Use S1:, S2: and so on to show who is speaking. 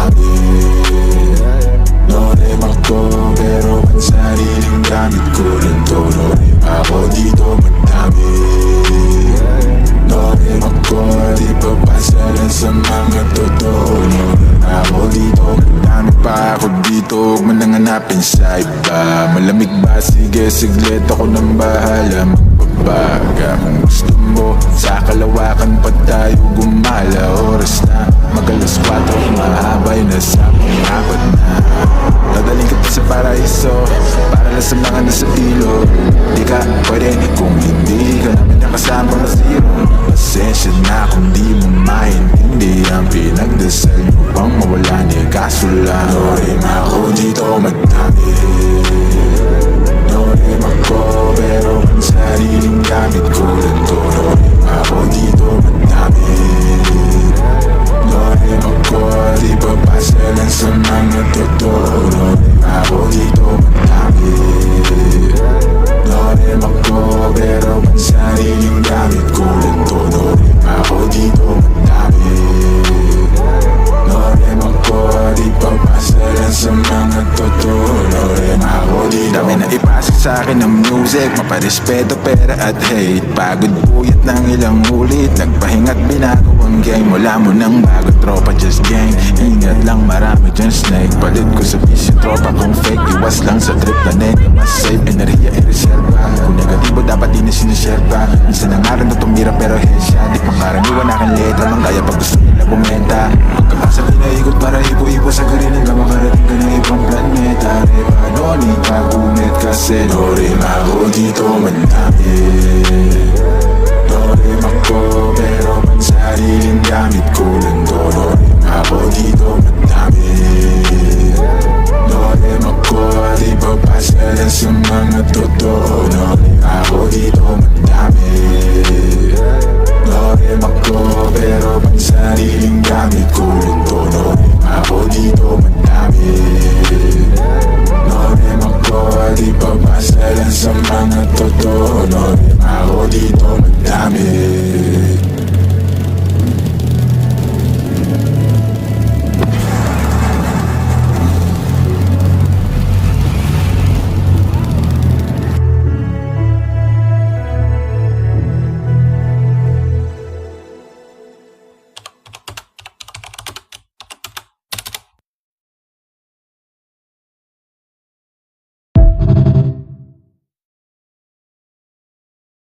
S1: madami. No-rem ako pero ang sariling gamit ko rin to. No-rem ako dito madami. No-rem ako di papasalan sa mga totoo. No-rem ako dito madami pa ako dito. Huwag mo nang hanapin sa iba. Malamig ba? Sige siglit ako nang bahala magbabaga. Kung gusto mo sa kalawakan pa tayo gumala. Oras na mag-alas 4, mahabay na sa pangapat na. Dadaling kita sa paraiso para lang sa mga nasa ilog. Di ka pwede kung hindi ka namin nakasama na zero. Pasensya na kung di mo maintindihan. Pinagdasal mo pang mawala niya kaso lang. No-rem ako dito madami. No-rem ako pero ang sariling gamit ko lang to. No-rem ako dito madami. No-rem ako di papasalan sa mga totoo. No-rem ako dito madami. No-rem ako pero ang sariling gamit ko lang to. No-rem ako dito madami. No-rem ako di papasalan sa mga totoo. No-rem ako dito. Dami na ipasok sa akin ng music, maparespeto, pera at hate. Pagod puyat ng ilang ulit, nagpahinga't binago ang game. Wala mo ng bago tropa, just gang. Ingat lang marami dyan snake. Palit ko sa bisyo tropa kung fake. Iwas lang sa trip na nega. Mas safe, enerhiya i-reserva. Kung negatibo dapat di na sinishare pa. Minsan ang araw na tumira pero headshot. Di pangkaraniwan aking letra, manggaya pag gusto nila bumenta. Pagkakasa pinaikot para ipo-ipo sa garin hanggang makarating ka ng ibang planeta. Rebano, ni pag-umit kasi no-rem ako dito madami.